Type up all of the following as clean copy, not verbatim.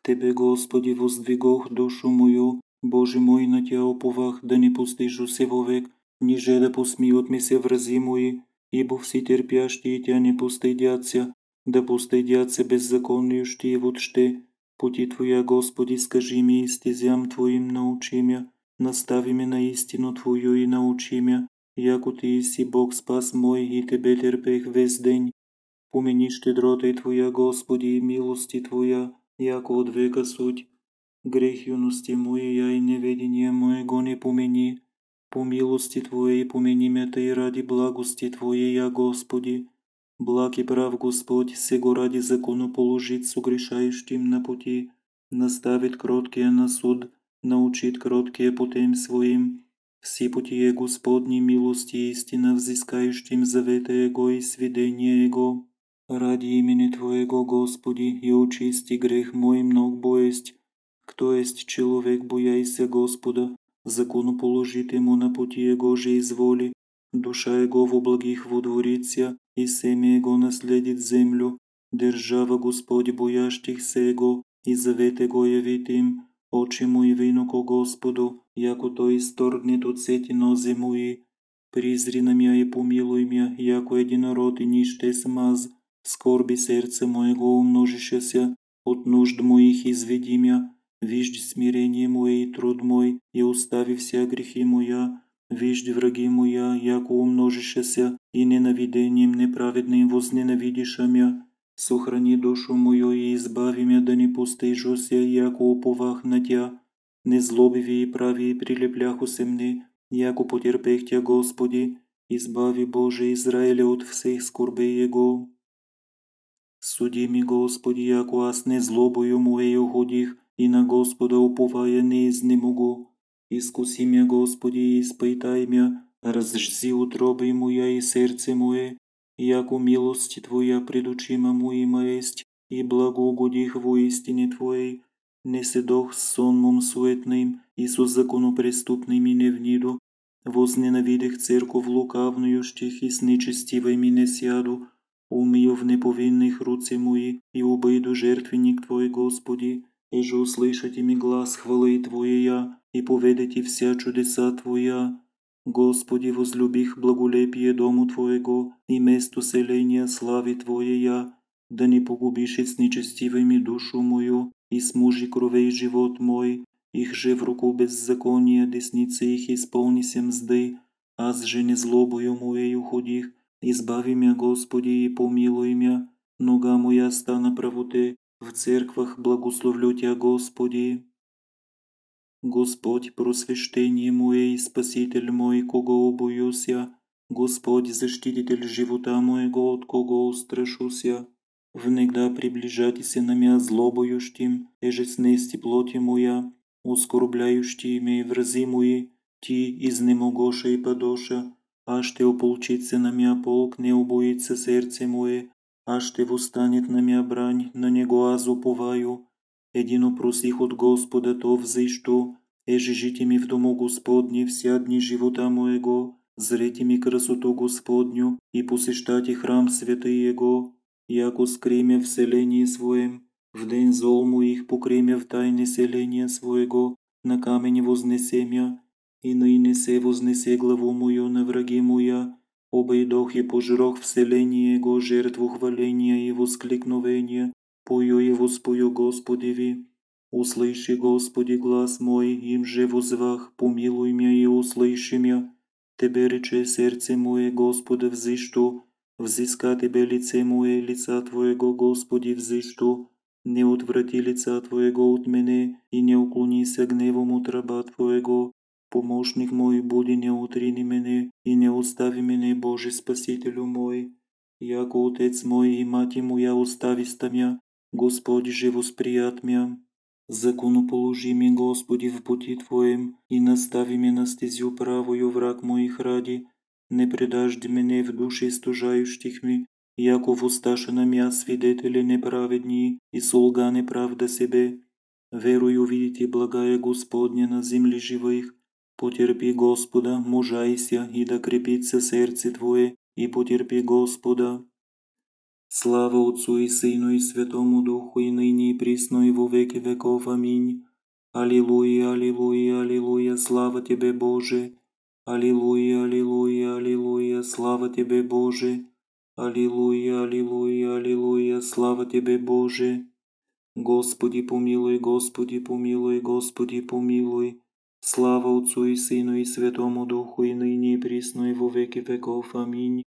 Тебе, Господи, воздвигох душу мою, Боже мой, на Тя уповах, да не постижу се вовек, ниже да посмиют ми се врази мои, ибо все терпящие Тя не постыдятся, да постыдятся беззаконнющие вот ще. Пути Твоя, Господи, скажи ми и стезям Твоим научи мя, настави ме на истину Твою и научи мя, яко Ти си Бог спас мой и Тебе терпех весь день. Помени щедрота Твоя, Господи, и милости Твоя, яко от века суть. Грех юности моя и неведение моего не помени. По милости Твоей помени мята и ради благости Твоей, Господи. Благ и прав Господь, сего ради закону положит согрешающим на пути, наставит кроткие на суд, научит кроткие путем своим. Все пути Господни милости и истина взыскающим завета Его и сведения Его. Ради имени Твоего, Господи, и очисти грех мой мног боесть. Кто есть человек, бояйся Господа, закону положит ему на пути Его же изволи, душа Его в благих водворится, и семя Его наследит землю, держава Господь боящих се Его, и завет Его явит им, очи мои вину ко Господу, яко Той исторгнет от сети нозе мои. Призри на мя и помилуй мя, яко единород и нище смаз, скорби сердце моего умножишеся, от нужд моих изведи мя, вижди смирение мое и труд мой, и устави вся грехи моя, вижди враги моя, яко умножишеся, и ненавидением неправедным возненавидиша мя. Сохрани душу мою и избави мя, да не постыжуся, яко уповах на Тя. Незлобиви и прави прилепляху се мне, яко потерпех Тя, Господи, избави Боже Израиля от всех скорбей Его. Суди ми, Господи, яко аз не злобою моею ходих, и на Господа уповая не изнемогу. Искуси мя, Господи, и испытай мя, разжзи утроби моя и сердце мое, яко милости Твоя пред очима моима есть, и благоугодих во истине Твоей. Не седох с сонмом суетным и со законопреступными не вниду, возненавидех церковь лукавнующих и с нечестивыми не сяду, умию в неповинных руце мои и обойду жертвенник Твой, Господи, еже услышати ми глас хвалы Твоя и поведете вся чудеса Твоя. Господи, возлюбих благолепие дому Твоего и место селения слави Твоя, да не погубишь с нечестивыми душу мою и с мужи кровей живот мой, их же в руку беззакония десницы их исполни се мзды, аз же не злобою моею ходих. Избави мя, Господи, и помилуй мя, нога моя стана правоте, в церквах благословлю Тя, Господи. Господь, просвещение мое и Спаситель мой, кого обоюся, Господь, защититель живота моего, от кого устрашуся. Внегда приближати се на мя злобоющим, еже снести плоти моя, оскорбляющие ме и врази мои, Ти изнемогоша и падоша, а ще ополчится на мя полк, не убоится сердце мое, а ще восстанет на мя брань, на него аз уповаю. Едино просих от Господа то взыщу, еже жите ми в дому Господне вся дни живота моего, зрете ми красоту Господню и посещайте храм святый Его, яко скримя в селении своем, в день зол моих покримя в тайне селения своего, на камени вознесе мя, и ныне се вознесе главу мою на враги моя, обойдох и пожрох вселение Его жертву хваления и воскликновения, пою и воспою Господеви. Услыши, Господи, глас мой, им же возвах, помилуй мя и услыши мя. Тебе рече сердце мое, Господа, взыщу, взыска Тебе лице мое, лица Твоего, Господи, взыщу. Не отврати лица Твоего от мене и не уклони се гневом от раба Твоего. Помощник мой, буди, не отрини мене и не остави мене, Боже Спасителю мой. Яко Отец мой и Мати моя остависта мя, Господи же восприят мя. Законоположи ми, Господи, в пути Твоем и настави ме на стезю правою, враг моих ради. Не предажди мене в души стужающих ми, яко восташа на мя свидетели неправедни и солга неправда себе. Верую видите благая Господня на земли живых. Потерпи Господа, мужайся, и да крепится сердце Твое, и потерпи Господа. Слава Отцу и Сыну и Святому Духу, и ныне и присно и во веки веков. Аминь. Аллилуйя, аллилуйя, аллилуйя, слава Тебе, Боже. Аллилуйя, аллилуйя, аллилуйя, слава Тебе, Боже. Аллилуйя, аллилуйя, аллилуйя, слава Тебе, Боже. Господи помилуй, Господи помилуй, Господи помилуй. Слава Отцу и Сыну и Святому Духу, и ныне и присно и во веки веков. Аминь.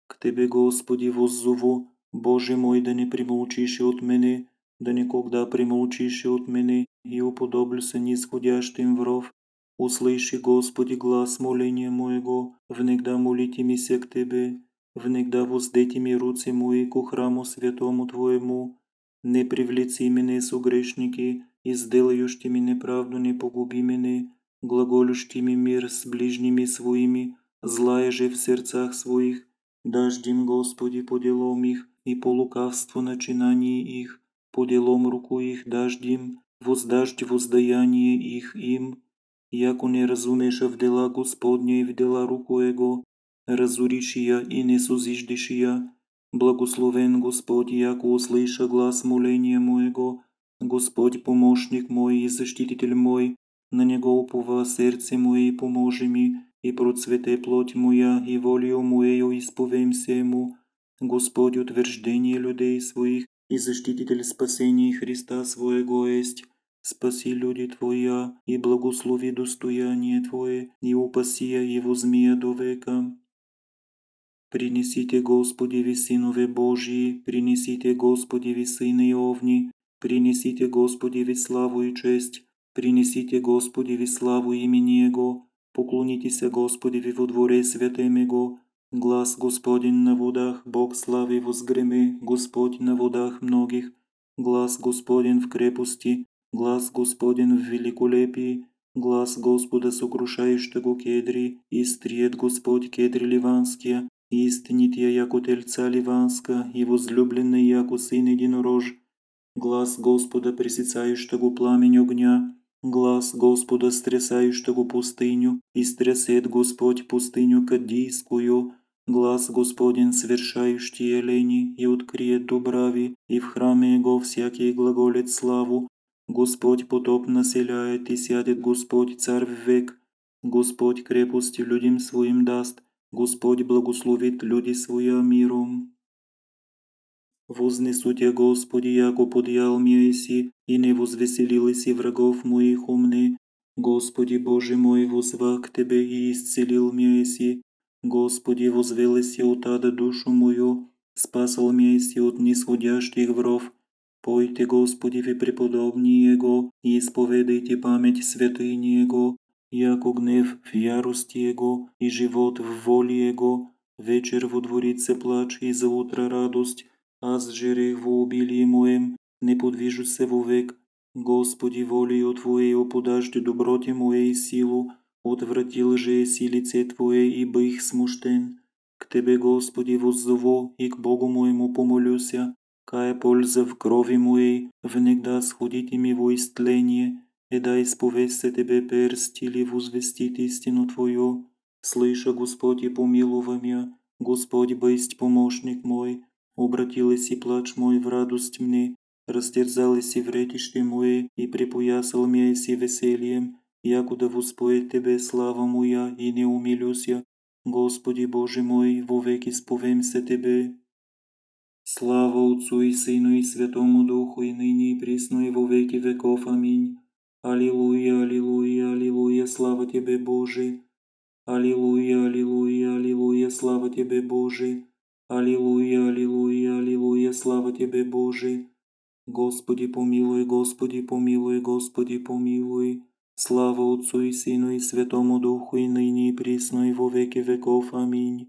К Тебе, Господи, воззову, Боже мой, да не примолчиш от мене, да никогда примолчиш от мене, и уподоблю се нисходящим в ров. Услыши, Господи, глас моления моего, внегда молите ми се к Тебе, внегда воздети ми руци мои ко храму святому Твоему. Не привлеци мене со грешники, и сделающи ми неправду не погуби мене, глаголющи ми мир с ближними своими, злая же в сердцах своих. Дождим, Господи, по делам их, и по лукавству начинании их, по делам руку их дождим, воздаждь воздаяние их им. Яко не разумеша в дела Господня и в дела руку Его, разоришь я и не созиждешь я. Благословен Господь, яко услыша глас моления моего, Господь помощник мой и защититель мой, на Него упова сердце мое и поможи ми, и процвете плоть моя, и волею моею исповемся Ему. Господь утверждение людей своих, и защититель спасения Христа своего есть. Спаси люди Твоя, и благослови достояние Твое, и упаси его змея до века. Принесите, Господи, ви сынове Божии, принесите, Господи, ви сыны Овни, принесите, Господи, ви славу и честь, принесите, Господи, ви славу имени Его, поклонитесь, Господи, ви во дворе святем Его. Глас Господень на водах, Бог славы возгреми, Господь на водах многих. Глас Господень в крепости, глас Господень в великолепии, глас Господа сокрушающего кедри, истриет Господь кедри ливанские, истинит я, яко тельца ливанска, и возлюбленный, яко сын единорож. Глас Господа пресицающего пламень огня, глас Господа стрясающего пустыню, и стрясет Господь пустыню кадийскую, глас Господень совершающий елени, и откриет дубрави, и в храме Его всякий глаголет славу. Господь потоп населяет, и сядет Господь царь в век. Господь крепости людям своим даст, Господь благословит люди своя миром. Вознесу Тя, Господи, яко подъял меня си, и не возвеселились и врагов моих умны. Господи Боже мой, возвах к Тебе и исцелил меня си. Господи, возвелась от ада душу мою, спасал меня си от нисходящих вров. Пойте, Господи, ви преподобни Его, и исповедайте память святыни Его, яко гнев в ярости Его, и живот в воле Его, вечер во дворице плач, и за утро радость. Аз жерех во обилие моем, не подвижу се вовек. Господи, волею Твоею подажди доброте моей силу, отвратил же си лице Твое и бых смущен. К Тебе, Господи, воззову, и к Богу моему помолюся, кая польза в крови моей, внегда сходите ми во истление, да исповесся Тебе перст или возвестит истину Твою. Слыша, Господь, и помилуй меня, Господь, бысть помощник мой, обратилась и плач мой в радость мне, растерзалась и вретище мое, и припоясал меня си весельем, якуда воспоет Тебе слава моя, и не умилюся. Господи Боже мой, вовеки сповемся Тебе. Слава Отцу и Сыну и Святому Духу, и ныне и присно и во веки веков. Аминь. Аллилуйя, аллилуйя, аллилуйя, слава Тебе, Боже. Аллилуйя, аллилуйя, аллилуйя, слава Тебе, Боже. Аллилуйя, аллилуйя, аллилуйя, слава Тебе, Боже. Господи помилуй, Господи помилуй, Господи помилуй. Слава Отцу и Сыну и Святому Духу, и ныне и присно и во веки веков. Аминь.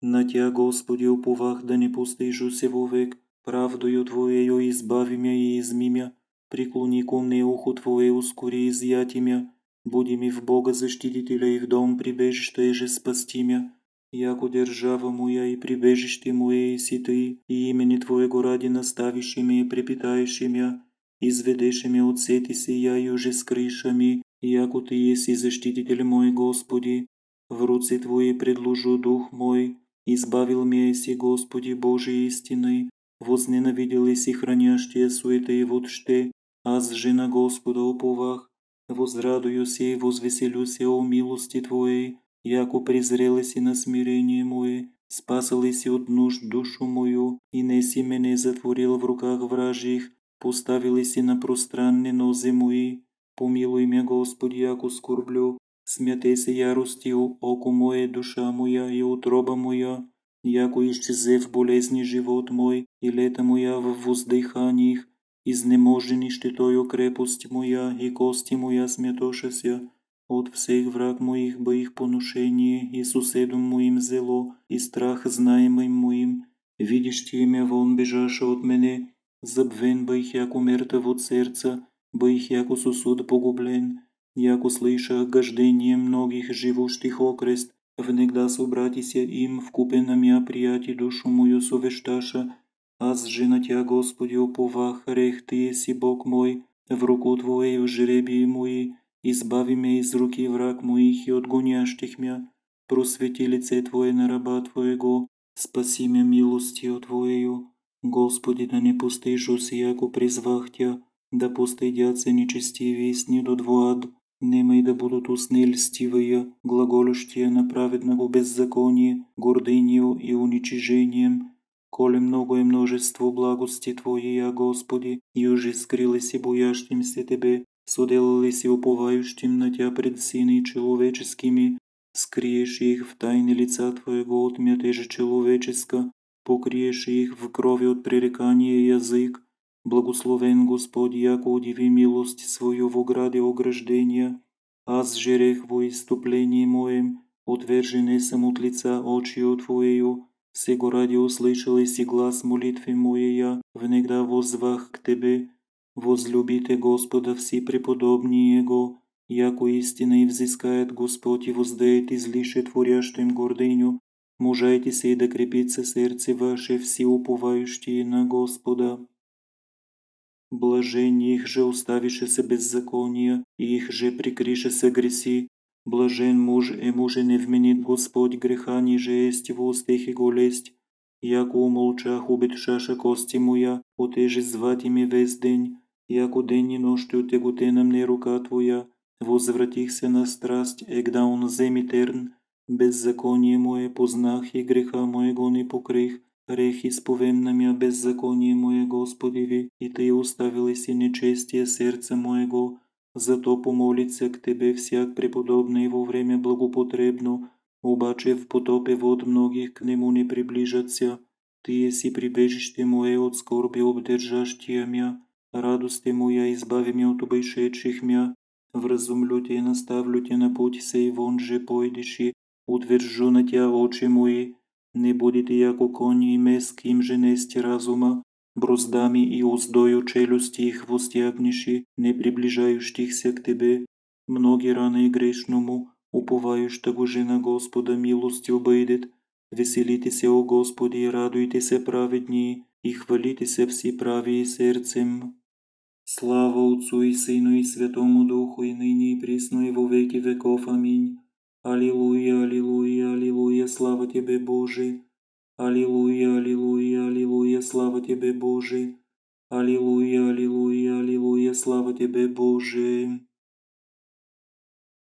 На Тя, Господи, уповах, да не постижу се вовек, правдою Твоею избави мя и изми мя, преклони ко мне ухо Твое, ускори изъяти мя, буди ми в Бога защитителя и в дом прибежище еже спасти мя, яко держава моя и прибежище мое и си Ты, и имени Твоего ради наставиши ме и препитаеши мя, изведеши ме от сети сия и уже скриша ми, яко Ты еси защититель мой, Господи. В руци Твои предложу дух мой, Избавил меня си, Господи Боже истиной, возненавидел и си хранящия суета и водще, аз же на Господа уповах, возрадую се и возвеселю се о милости Твоей, яко презрели си на смирение Мое, спасали си от нужд душу мою, и не си мене затворил в руках вражих, поставили си на пространни нози мои. Помилуй ме, Господи, ако скорблю, смятей се яростил, око мое, душа моя и утроба моя, яко изчезе в болезни живот мой и лета моя в воздыханиях, изнеможени щитою крепость моя и кости моя смятоша ся. От всех враг моих бих поношение и суседом моим зело и страх знаемым моим, видящие ме вон бежаша от мене, забвен бих яко мертъв от сърца, бих яко сосуд погублен, яко слышах гождение многих живущих окрест, внегда собратися им вкупена мя прияти душу мою совещаша, аз же на Тя, Господи, уповах, рех Ты си Бог мой, в руку Твоей в жребии мои, избави ме из руки враг моих и от гонящих мя, просвети лице Твое на раба Твоего, спаси ме милостью Твоею. Господи, да не постыжу се, яко призвах Тя, да постыдятся нечестивые с недодвоад, немай да будут усны льстивые, глаголющие на праведного беззаконие, гордынью и уничижением. Коле много е множество благости Твоя, Господи, и уже скрыли си боящимся Тебе, соделали си уповающим на Тя пред сыны человеческими, скриешь их в тайны лица Твоего от мятежа человеческа, покриешь их в крови от пререкания язык. Благословен Господь, яко удиви милость Свою в ограде ограждения. Аз жерех во иступлении моем, отвержене съм от лица очио Твоею, сего ради услышал си глас молитвы моя, внегда воззвах к Тебе. Возлюбите Господа все преподобни Его, яко истина и взыскает Господь и воздает излише творящим гордыню. Мужайте се и да крепится сердце ваше, все уповающие на Господа. Блажени их же оставише се беззакония, и их же прикрише се греси. Блажен муж муже не вменит Господь греха, ниже есть в устах его лесть. Яко умолчах обетшаша кости моя, отеже звати ми весь день, яко день и нощ отеготена мне рука Твоя, возвратих се на страсть, егда он земитерн, беззаконие мое познах и греха моего не покрих, рех изповем на мя беззаконие мое, Господи Ви, и Ты оставили си нечестие сердца моего, зато помолиться к Тебе всяк преподобный во время благопотребно, обаче в потопе вод многих к Нему не приближаться. Ты си прибежище мое от скорби обдержащия мя, радости моя избави мя от обешедших мя, вразумлю Те, наставлю Те на путь сей вон же пойдеши, утвержу на Тя очи мои, не будете яко кони и мес, ким же нести разума, броздами и уздою челюсти их возтягнеши, не приближающихся к Тебе, многие раны и грешному, уповающего же на Господа милостью обойдет. Веселите се, о Господи, и радуйте се праведни, и хвалите се все прави сердцем. Слава Отцу и Сыну и Святому Духу, и ныне и присно и во веки веков. Аминь. Аллилуйя, аллилуйя, аллилуйя, слава Тебе, Боже. Аллилуйя, аллилуйя, аллилуйя, слава Тебе, Боже. Аллилуйя, аллилуйя, аллилуйя, слава Тебе, Боже.